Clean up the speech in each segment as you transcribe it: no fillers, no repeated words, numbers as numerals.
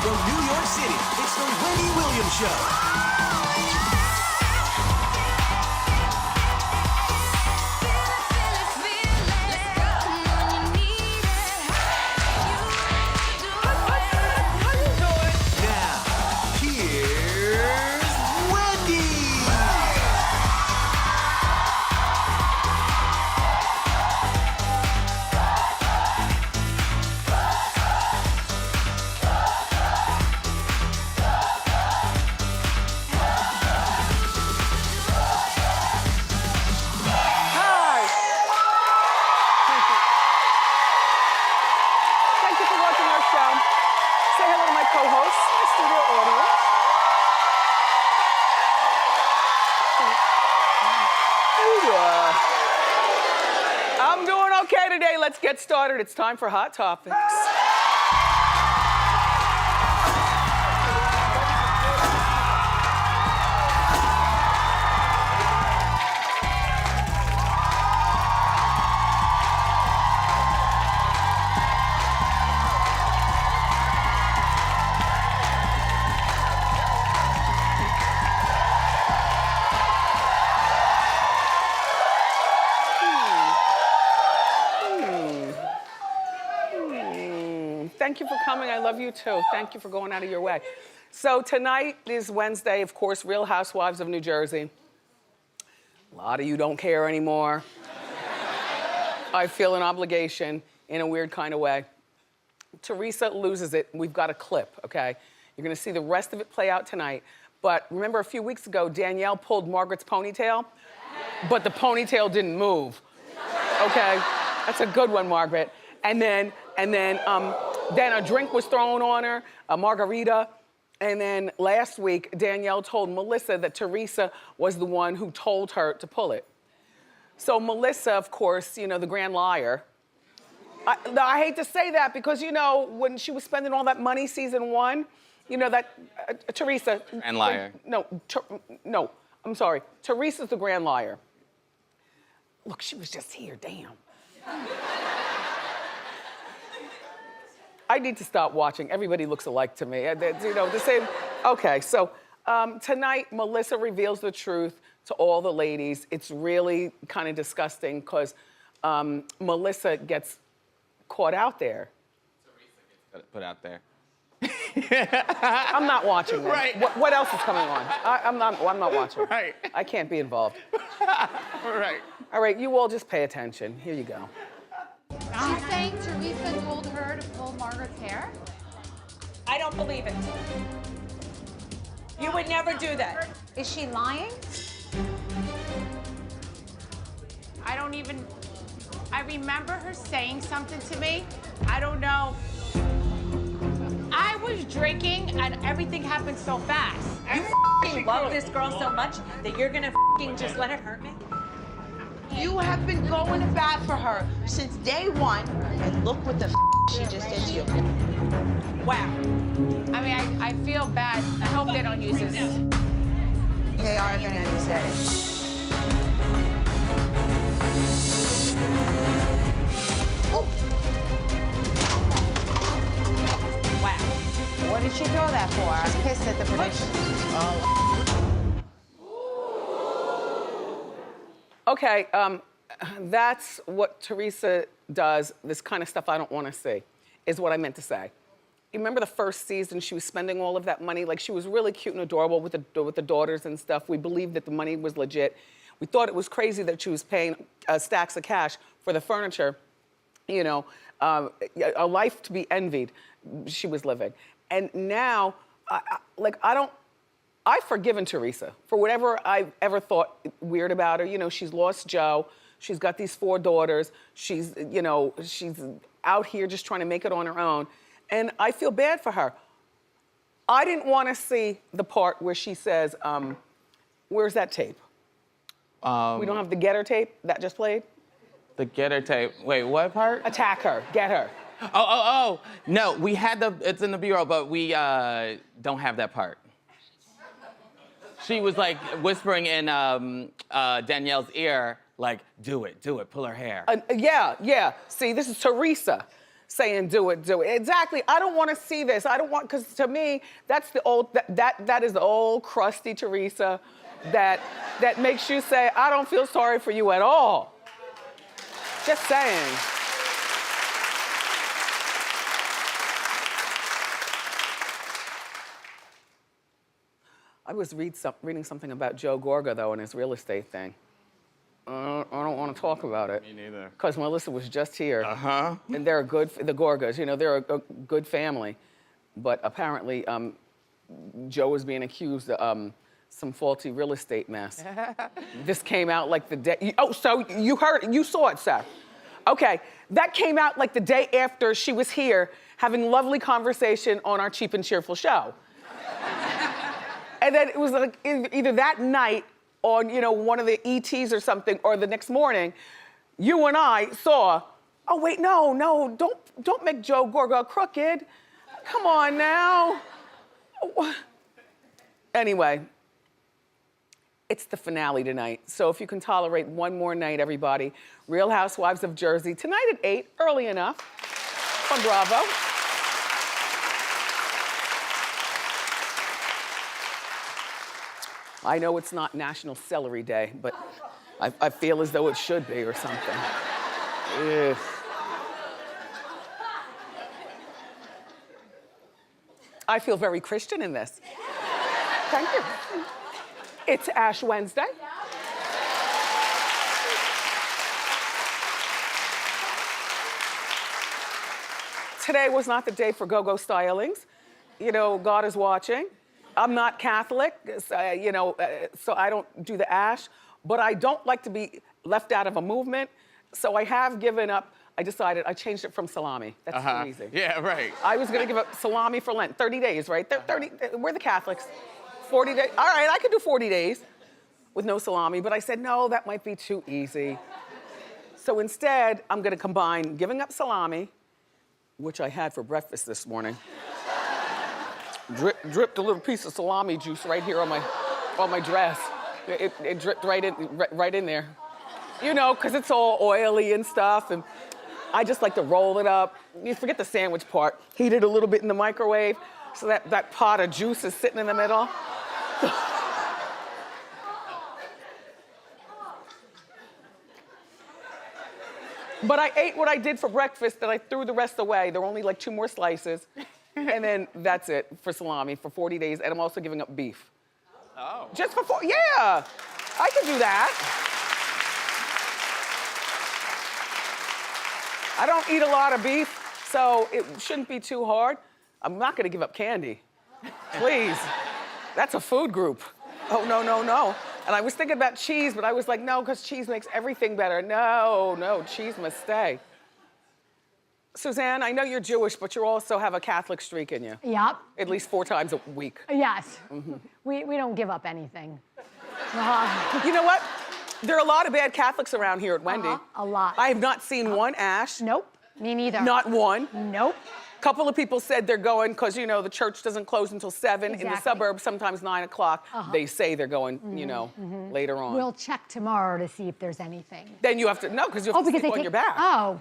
From New York City, it's the Wendy Williams Show. Now, here's Wendy. Hi. Thank you for watching our show. Say hello to my co-hosts, my studio audience. I'm doing okay today. Let's get started. It's time for Hot Topics. Thank you for coming. I love you too. Thank you for going out of your way. So tonight is Wednesday, of course, Real Housewives of New Jersey. A lot of you don't care anymore. I feel an obligation in a weird kind of way. Teresa loses it. We've got a clip, okay? You're gonna see the rest of it play out tonight. But remember a few weeks ago, Danielle pulled Margaret's ponytail, but the ponytail didn't move, okay? That's a good one, Margaret. And then a drink was thrown on her, a margarita. And then last week, Danielle told Melissa that Teresa was the one who told her to pull it. So Melissa, of course, you know, the grand liar. I hate to say that because, you know, when she was spending all that money season one, you know, that Teresa. Grand liar. No, I'm sorry. Teresa's the grand liar. Look, she was just here, damn. I need to stop watching. Everybody looks alike to me. You know, the same. Okay, so tonight, Melissa reveals the truth to all the ladies. It's really kind of disgusting because Melissa gets caught out there. Teresa gets put out there. I'm not watching this. Right. What else is coming on? I'm not watching. Right. I can't be involved. Right. All right, you all just pay attention. Here you go. She's saying Teresa told her to pull Margaret's hair? I don't believe it. You would never do that. Is she lying? I remember her saying something to me. I don't know. I was drinking and everything happened so fast. You f***ing love this girl so much that you're gonna f***ing just let it hurt me? You have been going to bat for her since day one, and look what the she just did to you. Wow. I mean, I feel bad. I hope they don't use this. They are gonna use it. Wow. What did she throw that for? I'm pissed at the prediction. Okay, that's what Teresa does. This kind of stuff I don't want to see, is what I meant to say. You remember the first season, she was spending all of that money. Like, she was really cute and adorable with the daughters and stuff. We believed that the money was legit. We thought it was crazy that she was paying stacks of cash for the furniture. You know, a life to be envied she was living. And now, I've forgiven Teresa for whatever I've ever thought weird about her. You know, she's lost Joe. She's got these 4 daughters. She's, you know, she's out here just trying to make it on her own. And I feel bad for her. I didn't want to see the part where she says, where's that tape? We don't have the get her tape that just played? The get her tape. Wait, what part? Attack her, get her. Oh. No, we had it's in the bureau, but we don't have that part. She was like whispering in Danielle's ear, like, do it, pull her hair. Yeah. See, this is Teresa. saying do it, do it. Exactly, I don't wanna see this. I don't want, because to me, that's the old, that is the old crusty Teresa that makes you say, I don't feel sorry for you at all. Just saying. I was reading something about Joe Gorga, though, and his real estate thing. I don't want to talk about it. Me neither. Because Melissa was just here. Uh-huh. And they're the Gorgas, you know, they're a good family. But apparently, Joe was being accused of some faulty real estate mess. This came out like the day, oh, so you saw it, Seth. Okay, that came out like the day after she was here having lovely conversation on our Cheap and Cheerful show. And then it was like either that night on, you know, one of the ETs or something, or the next morning, you and I saw, oh wait, no, don't make Joe Gorga crooked. Come on now. Anyway, it's the finale tonight. So if you can tolerate one more night, everybody, Real Housewives of Jersey, tonight at 8, early enough, on Bravo. I know it's not National Celery Day, but I feel as though it should be or something. Ugh. I feel very Christian in this. Thank you. It's Ash Wednesday. Today was not the day for go-go stylings. You know, God is watching. I'm not Catholic, you know, so I don't do the ash, but I don't like to be left out of a movement, so I have given up. I decided, I changed it from salami. That's too easy. Yeah, right. I was gonna give up salami for Lent, 30 days, right? 30, we're the Catholics. 40 days, all right, I could do 40 days with no salami, but I said, no, that might be too easy. So instead, I'm gonna combine giving up salami, which I had for breakfast this morning. Dripped a little piece of salami juice right here on my dress. It dripped right in there. You know, because it's all oily and stuff, and I just like to roll it up. You forget the sandwich part. Heat it a little bit in the microwave, so that pot of juice is sitting in the middle. But I ate what I did for breakfast, and I threw the rest away. There were only like 2 more slices. And then that's it for salami for 40 days. And I'm also giving up beef. Oh. Just for 4, yeah. I can do that. I don't eat a lot of beef, so it shouldn't be too hard. I'm not gonna give up candy. Please. That's a food group. Oh, no. And I was thinking about cheese, but I was like, no, because cheese makes everything better. No, cheese must stay. Suzanne, I know you're Jewish, but you also have a Catholic streak in you. Yep. At least 4 times a week. Yes. Mm-hmm. We don't give up anything. You know what? There are a lot of bad Catholics around here at Wendy. A lot. I have not seen one Ash. Nope. Me neither. Not one. Nope. Couple of people said they're going because, you know, the church doesn't close until 7. Exactly. In the suburbs, sometimes 9 o'clock. They say they're going, you know, later on. We'll check tomorrow to see if there's anything. Then you have to, no, because you have to sleep on your back. Oh.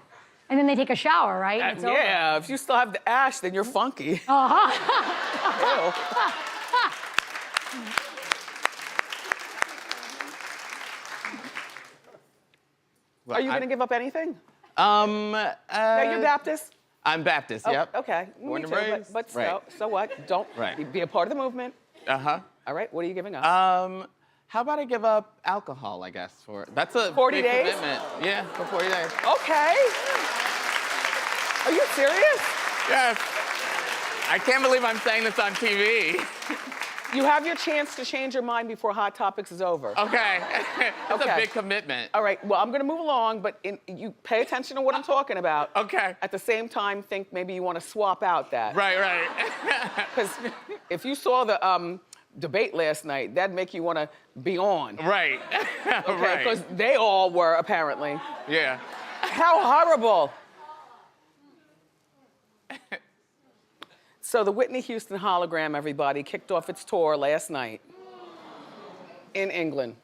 And then they take a shower, right? It's yeah, over. if you still have the ash, then you're funky. Ew. Well, Are you going to give up anything? Yeah, You're Baptist? I'm Baptist, yep. Okay, Born me and too, raised. but Right. so what? Don't be a part of the movement. Uh-huh. All right, what are you giving up? How about I give up alcohol, I guess, for, that's a 40 big days? commitment. Yeah, for 40 days. Okay. Are you serious? Yes. I can't believe I'm saying this on TV. You have your chance to change your mind before Hot Topics is over. Okay. That's Okay. a big commitment. All right, well, I'm gonna move along, but you pay attention to what I'm talking about. Okay. At the same time, think maybe you wanna swap out that. Right. Because if you saw the debate last night, that'd make you wanna be on. Right. Okay, Right. because they all were, apparently. Yeah. How horrible. So the Whitney Houston hologram, everybody, kicked off its tour last night in England.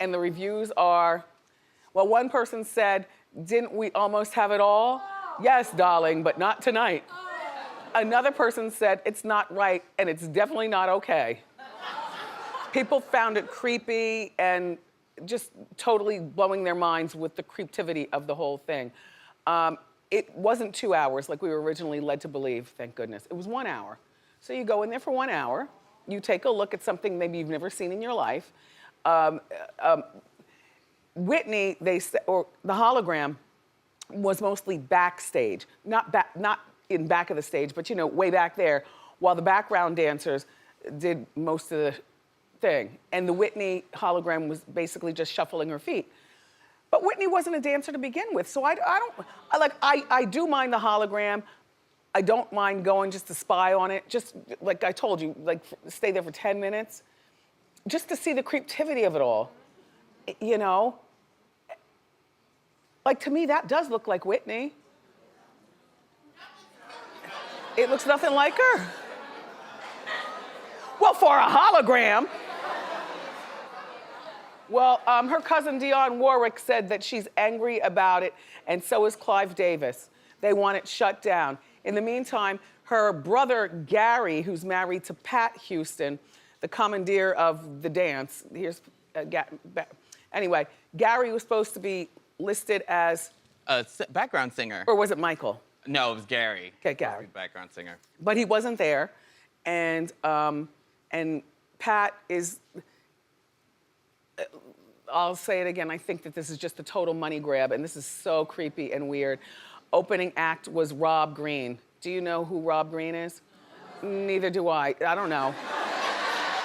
And the reviews are, well, one person said, didn't we almost have it all? Yes, darling, but not tonight. Another person said it's not right and it's definitely not okay. People found it creepy and just totally blowing their minds with the creeptivity of the whole thing. It wasn't 2 hours like we were originally led to believe, thank goodness. It was 1 hour. So you go in there for 1 hour, you take a look at something maybe you've never seen in your life. Whitney, or the hologram, was mostly backstage, not in back of the stage, but way back there, while the background dancers did most of the thing. And the Whitney hologram was basically just shuffling her feet. But Whitney wasn't a dancer to begin with, so I do mind the hologram. I don't mind going just to spy on it, just like I told you, like stay there for 10 minutes, just to see the creeptivity of it all, Like to me, that does look like Whitney. It looks nothing like her. Well, for a hologram. Well, her cousin Dionne Warwick said that she's angry about it, and so is Clive Davis. They want it shut down. In the meantime, her brother Gary, who's married to Pat Houston, the commandeer of the dance, anyway, Gary was supposed to be listed as A background singer. or was it Michael? No, it was Gary. Okay, Gary. Background singer. But he wasn't there, and Pat is. I'll say it again. I think that this is just a total money grab, and this is so creepy and weird. Opening act was Rob Green. Do you know who Rob Green is? Neither do I. I don't know.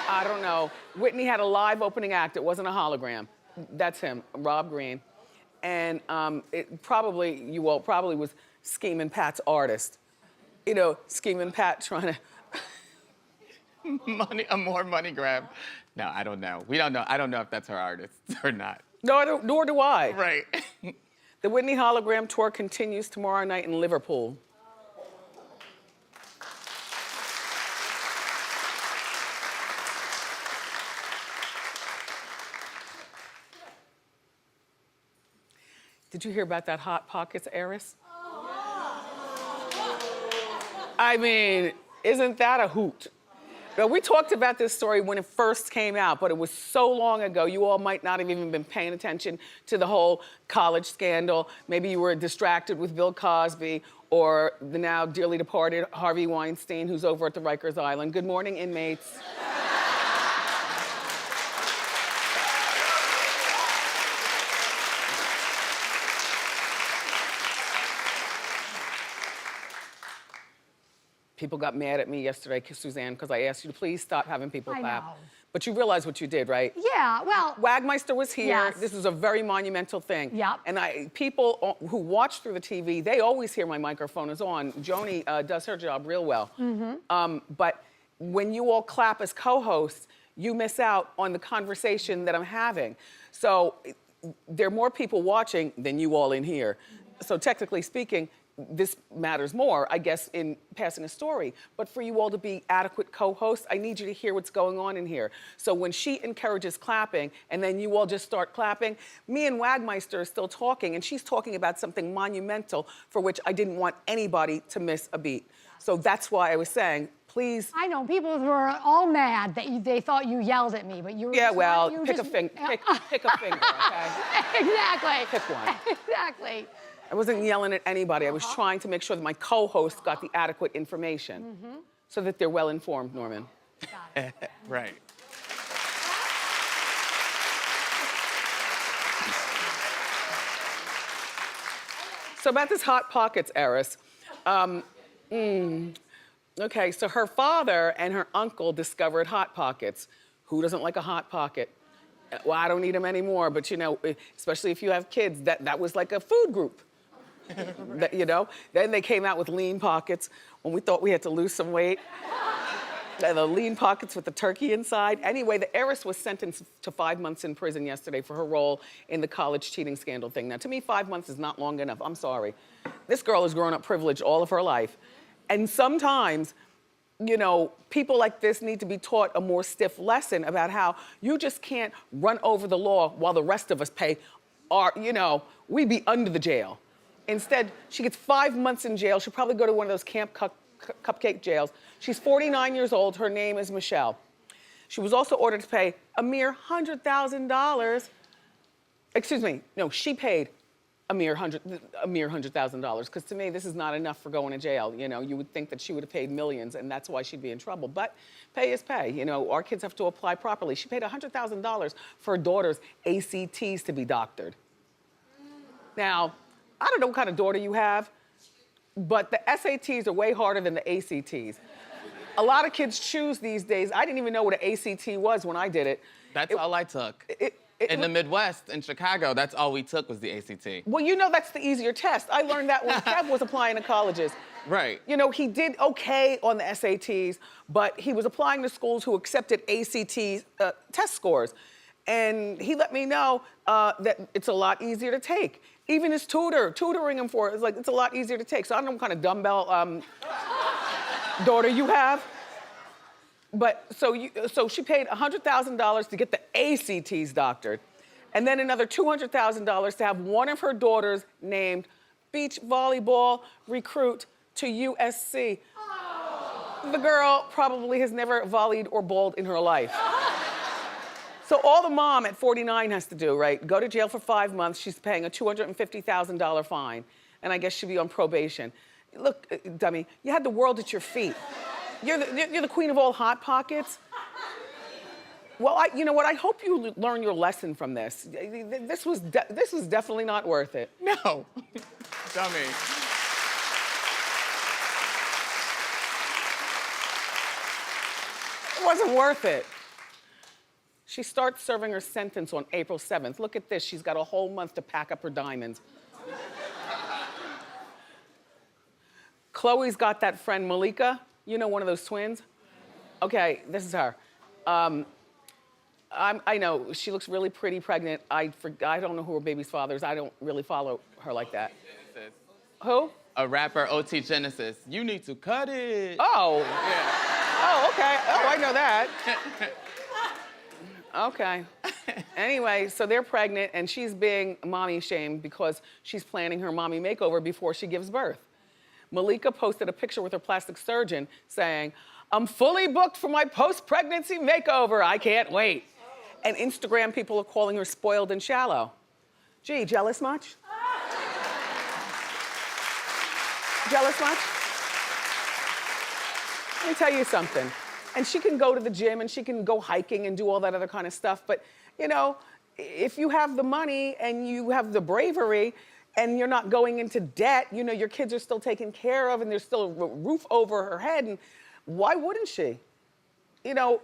I don't know. Whitney had a live opening act. It wasn't a hologram. That's him, Rob Green. And you all probably was Scheming Pat's artist. Scheming Pat trying to. A more money grab. No, I don't know. We don't know. I don't know if that's her artist or not. Nor do I. Right. The Whitney hologram tour continues tomorrow night in Liverpool. Did you hear about that Hot Pockets heiress? I mean, isn't that a hoot? Now, we talked about this story when it first came out, but it was so long ago, you all might not have even been paying attention to the whole college scandal. Maybe you were distracted with Bill Cosby or the now dearly departed Harvey Weinstein, who's over at the Rikers Island. Good morning, inmates. People got mad at me yesterday, Suzanne, because I asked you to please stop having people clap. I know. But you realize what you did, right? Yeah, well. Wagmeister was here. Yes. This is a very monumental thing. Yep. And people who watch through the TV, they always hear my microphone is on. Joni does her job real well. Mm-hmm. But when you all clap as co-hosts, you miss out on the conversation that I'm having. So there are more people watching than you all in here. So technically speaking, this matters more, I guess, in passing a story. But for you all to be adequate co-hosts, I need you to hear what's going on in here. So when she encourages clapping and then you all just start clapping, me and Wagmeister are still talking and she's talking about something monumental for which I didn't want anybody to miss a beat. So that's why I was saying, please. I know, people were all mad that they thought you yelled at me, but you were Yeah, just well, not, pick a finger, pick a finger, okay? Exactly. Pick one. Exactly. I wasn't yelling at anybody. I was trying to make sure that my co-host got the adequate information so that they're well informed, Norman. Got it. Right. So about this Hot Pockets heiress. Okay, so her father and her uncle discovered Hot Pockets. Who doesn't like a Hot Pocket? Well, I don't eat them anymore, but especially if you have kids, that was like a food group. Then they came out with Lean Pockets when we thought we had to lose some weight. The Lean Pockets with the turkey inside. Anyway, the heiress was sentenced to 5 months in prison yesterday for her role in the college cheating scandal thing. Now, to me, 5 months is not long enough. I'm sorry. This girl has grown up privileged all of her life. And sometimes, people like this need to be taught a more stiff lesson about how you just can't run over the law while the rest of us pay our, we'd be under the jail. Instead, she gets 5 months in jail. She'll probably go to one of those cupcake jails. She's 49 years old. Her name is Michelle. She was also ordered to pay a mere $100,000. Excuse me, no, she paid a mere $100,000, because to me, this is not enough for going to jail. You know, you would think that she would have paid millions, and that's why she'd be in trouble. But pay is pay. You know, our kids have to apply properly. She paid $100,000 for her daughter's ACTs to be doctored. Now, I don't know what kind of daughter you have, but the SATs are way harder than the ACTs. A lot of kids choose these days. I didn't even know what an ACT was when I did it. That's all I took. In the Midwest, in Chicago, that's all we took was the ACT. Well, you know that's the easier test. I learned that when Kev was applying to colleges. Right. You know, he did okay on the SATs, but he was applying to schools who accepted ACT test scores. And he let me know that it's a lot easier to take. Even his tutoring him for it, it's a lot easier to take. So I don't know what kind of dumbbell daughter you have. But so she paid $100,000 to get the ACTs doctored, and then another $200,000 to have one of her daughters named beach volleyball recruit to USC. The girl probably has never volleyed or bowled in her life. So all the mom at 49 has to do, right? Go to jail for 5 months. She's paying a $250,000 fine, and I guess she'll be on probation. Look, dummy, you had the world at your feet. You're the queen of all hot pockets. Well, you know what? I hope you learn your lesson from this. This was definitely not worth it. No, dummy. It wasn't worth it. She starts serving her sentence on April 7th. Look at this. She's got a whole month to pack up her diamonds. Khloe's got that friend Malika. You know, one of those twins? Okay, this is her. I know, she looks really pretty pregnant. I don't know who her baby's father is. I don't really follow her like that. Genesis. Who? A rapper, OT Genesis. You need to cut it. Oh. Yeah. Oh, okay. Oh, I know that. Okay. Anyway, so they're pregnant, and she's being mommy shamed because she's planning her mommy makeover before she gives birth. Malika posted a picture with her plastic surgeon saying, "I'm fully booked for my post-pregnancy makeover. I can't wait." And Instagram people are calling her spoiled and shallow. Gee, jealous much? Jealous much? Let me tell you something. And she can go to the gym and she can go hiking and do all that other kind of stuff. But, you know, if you have the money and you have the bravery, and you're not going into debt, you know, your kids are still taken care of and there's still a roof over her head, and why wouldn't she? You know,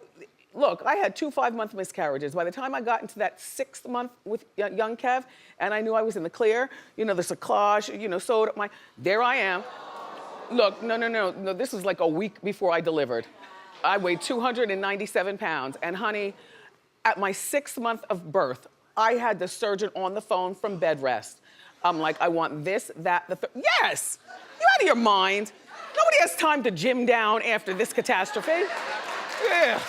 look, I had 2 5-month miscarriages. By the time I got into that 6th month with young Kev, and I knew I was in the clear, you know, the cyclage, you know, sewed up there I am. Look, no, this was like a week before I delivered. I weighed 297 pounds, and honey, at my 6th month of birth, I had the surgeon on the phone from bed rest. I'm like, I want this, that, the third. Yes! You out of your mind? Nobody has time to gym down after this catastrophe. Yeah.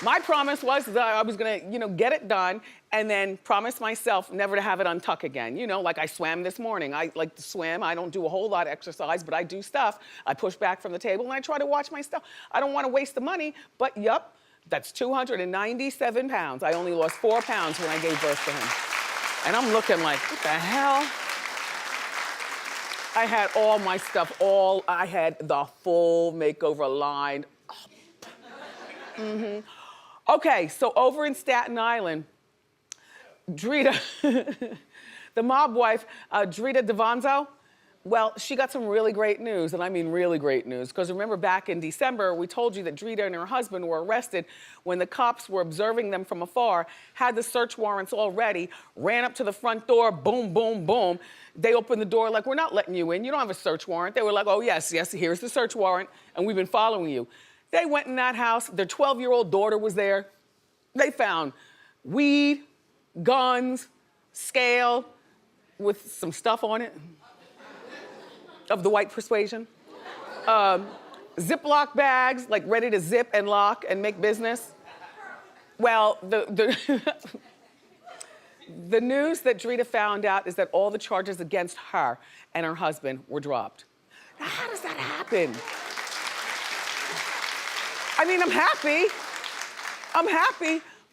My promise was that I was gonna, you know, get it done and then promise myself never to have it untuck again. You know, like I swam this morning. I like to swim. I don't do a whole lot of exercise, but I do stuff. I push back from the table and I try to watch my stuff. I don't wanna waste the money, but yup. That's 297 pounds. I only lost 4 pounds when I gave birth to him. And I'm looking like, what the hell? I had all my stuff, I had the full makeover lined up. Okay, so over in Staten Island, Drita, the mob wife, Drita Davanzo, well, she got some really great news, and I mean really great news, because remember back in December, we told you that Drita and her husband were arrested when the cops were observing them from afar, had the search warrants all ready, ran up to the front door, boom, boom, boom. They opened the door like, we're not letting you in, you don't have a search warrant. They were like, oh yes, here's the search warrant, and we've been following you. They went in that house, their 12-year-old daughter was there. They found weed, guns, scale with some stuff on it. Of the white persuasion. Ziploc bags, like ready to zip and lock and make business. Well, the news that Drita found out is that all the charges against her and her husband were dropped. Now, how does that happen? I mean, I'm happy,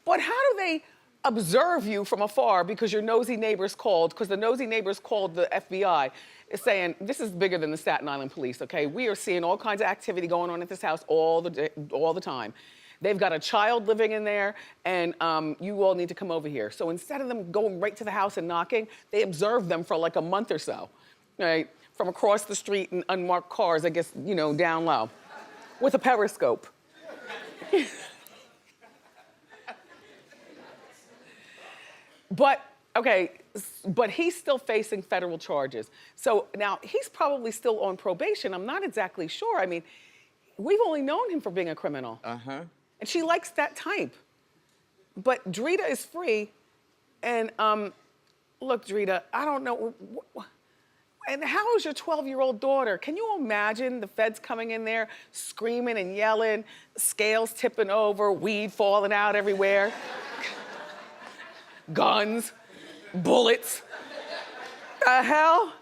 but how do they observe you from afar because your nosy neighbors called, because the nosy neighbors called the FBI saying, this is bigger than the Staten Island police, okay? We are seeing all kinds of activity going on at this house all the time. They've got a child living in there, and you all need to come over here. So instead of them going right to the house and knocking, they observed them for like a month or so, right? From across the street in unmarked cars, I guess, you know, down low, with a periscope. But he's still facing federal charges. So now he's probably still on probation. I'm not exactly sure. I mean, we've only known him for being a criminal. Uh-huh. And she likes that type. But Drita is free. And look, Drita, I don't know. And how is your 12-year-old daughter? Can you imagine the feds coming in there, screaming and yelling, scales tipping over, weed falling out everywhere? Guns, bullets. The hell?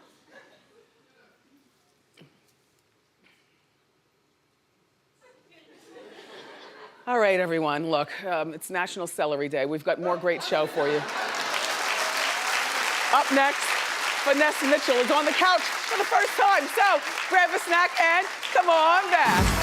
All right, everyone, look, it's National Celery Day. We've got more great show for you. Up next, Vanessa Mitchell is on the couch for the first time. So grab a snack and come on back.